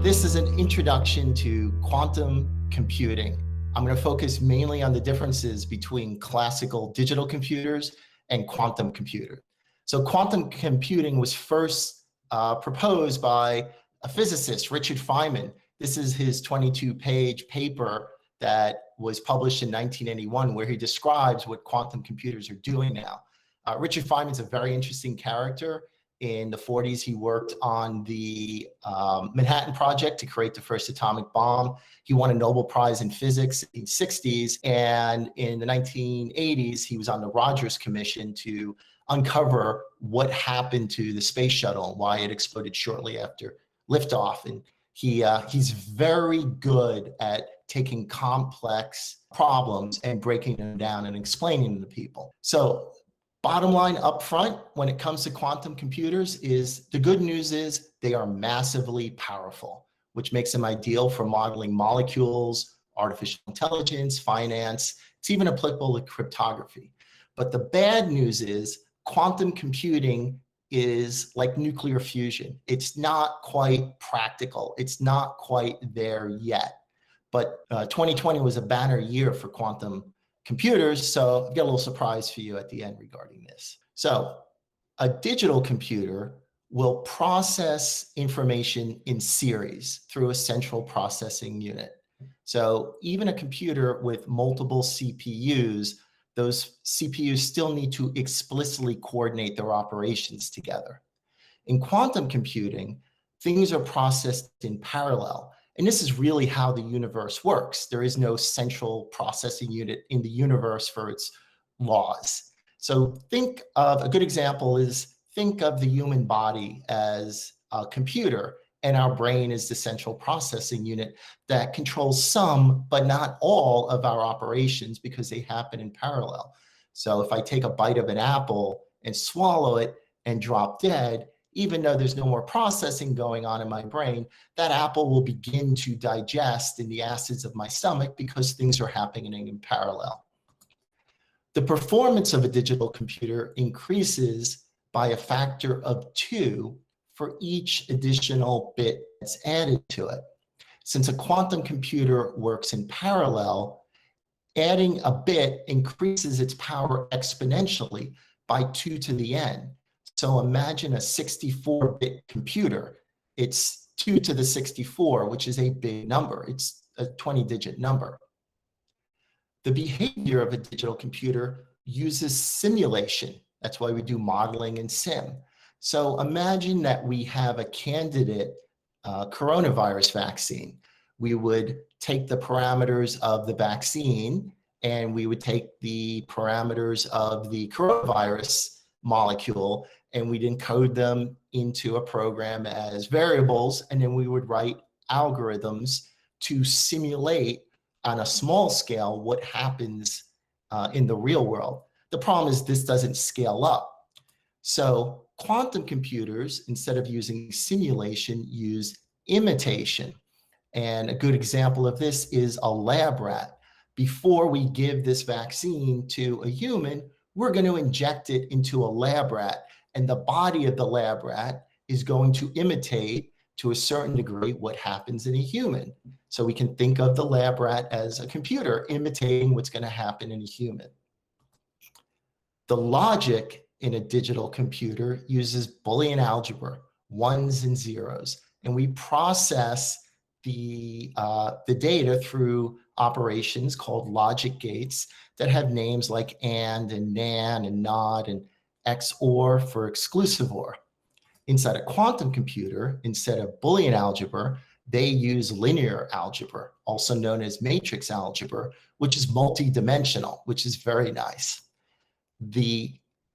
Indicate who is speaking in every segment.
Speaker 1: This is an introduction to quantum computing. I'm going to focus mainly on the differences between classical digital computers and quantum computer. So quantum computing was first proposed by a physicist, Richard Feynman. This is his 22-page paper that was published in 1981, where he describes what quantum computers are doing now. Richard Feynman's a very interesting character. In the 40s, he worked on the Manhattan Project to create the first atomic bomb. He won a Nobel Prize in physics in the 60s. And in the 1980s, he was on the Rogers Commission to uncover what happened to the space shuttle and why it exploded shortly after liftoff. And he's very good at taking complex problems and breaking them down and explaining them to people. So bottom line up front, when it comes to quantum computers, is the good news is they are massively powerful, which makes them ideal for modeling molecules, artificial intelligence, finance. It's even applicable to cryptography. But the bad news is quantum computing is like nuclear fusion. It's not quite practical. It's not quite there yet. But 2020 was a banner year for quantum computers, so I've got a little surprise for you at the end regarding this. So a digital computer will process information in series through a central processing unit. So even a computer with multiple CPUs, those CPUs still need to explicitly coordinate their operations together. In quantum computing, things are processed in parallel. And this is really how the universe works. There is no central processing unit in the universe for its laws. So think of, a good example is, think of the human body as a computer, and our brain is the central processing unit that controls some, but not all of our operations because they happen in parallel. So if I take a bite of an apple and swallow it and drop dead, even though there's no more processing going on in my brain, that apple will begin to digest in the acids of my stomach because things are happening in parallel. The performance of a digital computer increases by a factor of 2 for each additional bit that's added to it. Since a quantum computer works in parallel, adding a bit increases its power exponentially by 2 to the n. So imagine a 64-bit computer. It's 2 to the 64, which is a big number. It's a 20-digit number. The behavior of a digital computer uses simulation. That's why we do modeling and sim. So imagine that we have a candidate coronavirus vaccine. We would take the parameters of the vaccine, and we would take the parameters of the coronavirus molecule, and we'd encode them into a program as variables, and then we would write algorithms to simulate on a small scale what happens in the real world. The problem is this doesn't scale up. So quantum computers, instead of using simulation, use imitation. And a good example of this is a lab rat. Before we give this vaccine to a human, we're going to inject it into a lab rat, and the body of the lab rat is going to imitate to a certain degree what happens in a human. So we can think of the lab rat as a computer imitating what's going to happen in a human. The logic in a digital computer uses Boolean algebra, ones and zeros, and we process the data through operations called logic gates that have names like and nan and not and XOR for exclusive OR. Inside a quantum computer, instead of Boolean algebra, they use linear algebra, also known as matrix algebra, which is multi-dimensional, which is very nice. The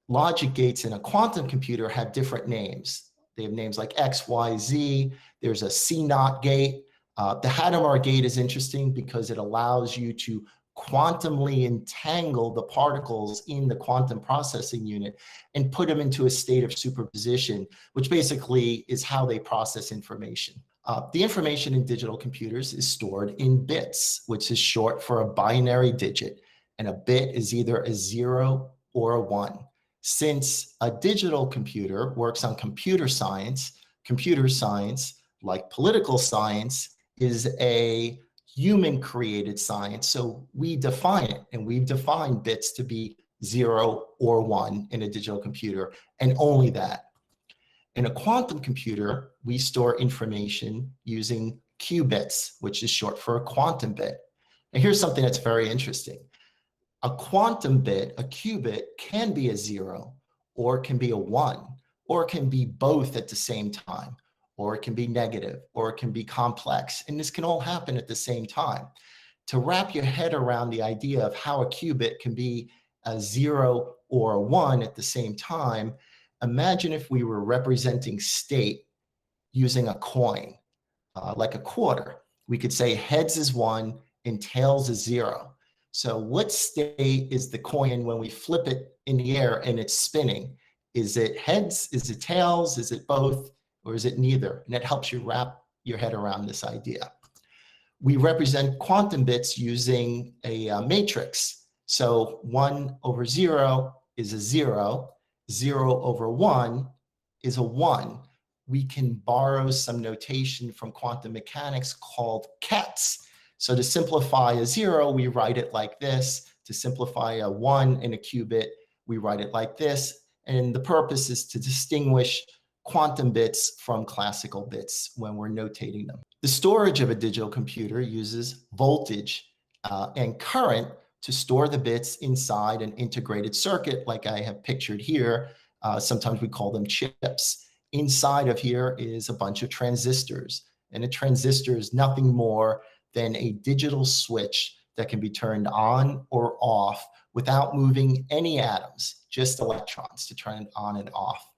Speaker 1: logic gates in a quantum computer have different names. They have names like X, Y, Z. There's a C0 gate. The Hadamard gate is interesting because it allows you to quantumly entangle the particles in the quantum processing unit and put them into a state of superposition, which basically is how they process information. The information in digital computers is stored in bits, which is short for a binary digit, and a bit is either a 0 or a 1. Since a digital computer works on computer science like political science, is a human-created science. So we define it, and we've defined bits to be 0 or 1 in a digital computer, and only that. In a quantum computer, we store information using qubits, which is short for a quantum bit. And here's something that's very interesting. A quantum bit, a qubit, can be a 0, or it can be a 1, or it can be both at the same time, or it can be negative, or it can be complex. And this can all happen at the same time. To wrap your head around the idea of how a qubit can be a 0 or a 1 at the same time, imagine if we were representing state using a coin, like a quarter. We could say heads is 1 and tails is 0. So what state is the coin when we flip it in the air and it's spinning? Is it heads? Is it tails? Is it both? Or is it neither? And it helps you wrap your head around this idea. We represent quantum bits using a matrix. So 1 over 0 is a 0. 0 over 1 is a 1. We can borrow some notation from quantum mechanics called cats. So to simplify a 0, we write it like this. To simplify a 1 in a qubit, we write it like this. And the purpose is to distinguish quantum bits from classical bits when we're notating them. The storage of a digital computer uses voltage and current to store the bits inside an integrated circuit like I have pictured here. Sometimes we call them chips. Inside of here is a bunch of transistors. And a transistor is nothing more than a digital switch that can be turned on or off without moving any atoms, just electrons to turn it on and off.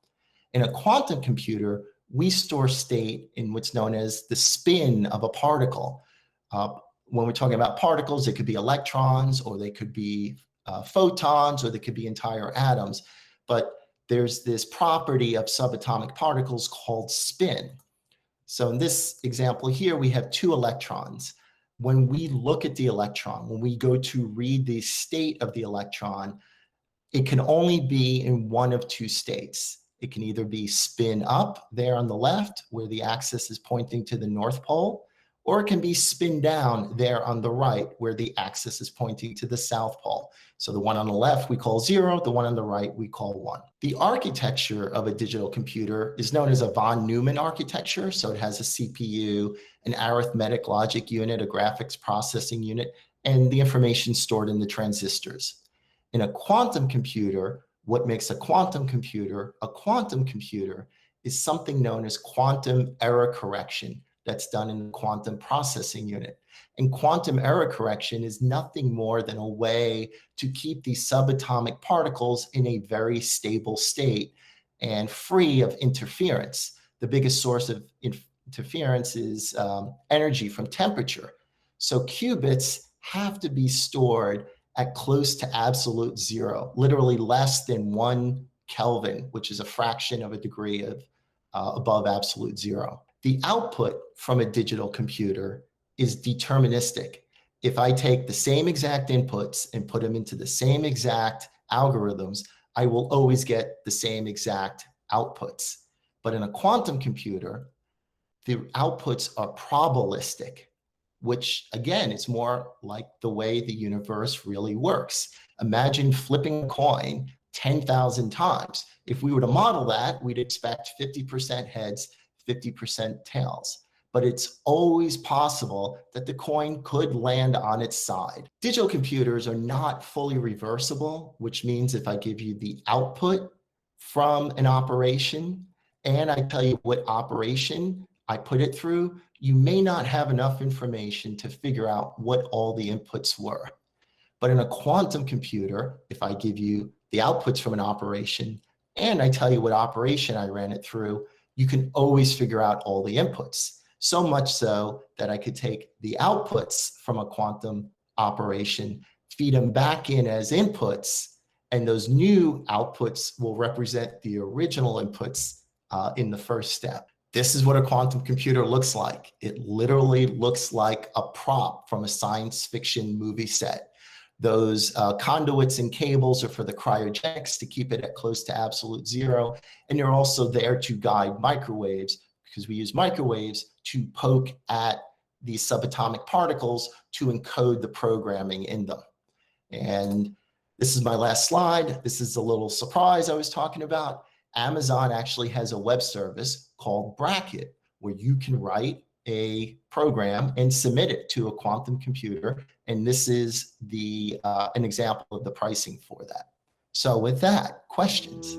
Speaker 1: In a quantum computer, we store state in what's known as the spin of a particle. When we're talking about particles, it could be electrons, or they could be photons, or they could be entire atoms. But there's this property of subatomic particles called spin. So in this example here, we have 2 electrons. When we look at the electron, when we go to read the state of the electron, it can only be in one of 2 states. It can either be spin up there on the left, where the axis is pointing to the North Pole, or it can be spin down there on the right, where the axis is pointing to the South Pole. So the one on the left we call 0, the one on the right we call 1. The architecture of a digital computer is known as a von Neumann architecture. So it has a CPU, an arithmetic logic unit, a graphics processing unit, and the information stored in the transistors. In a quantum computer, what makes a quantum computer is something known as quantum error correction that's done in the quantum processing unit. And quantum error correction is nothing more than a way to keep these subatomic particles in a very stable state and free of interference. The biggest source of interference is energy from temperature. So qubits have to be stored at close to absolute 0, literally less than 1 Kelvin, which is a fraction of a degree of above absolute 0. The output from a digital computer is deterministic. If I take the same exact inputs and put them into the same exact algorithms, I will always get the same exact outputs. But in a quantum computer, the outputs are probabilistic, which again is more like the way the universe really works. Imagine flipping a coin 10,000 times. If we were to model that, we'd expect 50% heads, 50% tails. But it's always possible that the coin could land on its side. Digital computers are not fully reversible, which means if I give you the output from an operation and I tell you what operation I put it through, you may not have enough information to figure out what all the inputs were. But in a quantum computer, if I give you the outputs from an operation and I tell you what operation I ran it through, you can always figure out all the inputs. So much so that I could take the outputs from a quantum operation, feed them back in as inputs, and those new outputs will represent the original inputs in the first step. This is what a quantum computer looks like. It literally looks like a prop from a science fiction movie set. Those conduits and cables are for the cryogenics to keep it at close to absolute 0. And they're also there to guide microwaves, because we use microwaves to poke at these subatomic particles to encode the programming in them. And this is my last slide. This is a little surprise I was talking about. Amazon actually has a web service called Bracket, where you can write a program and submit it to a quantum computer. And this is an example of the pricing for that. So with that, questions?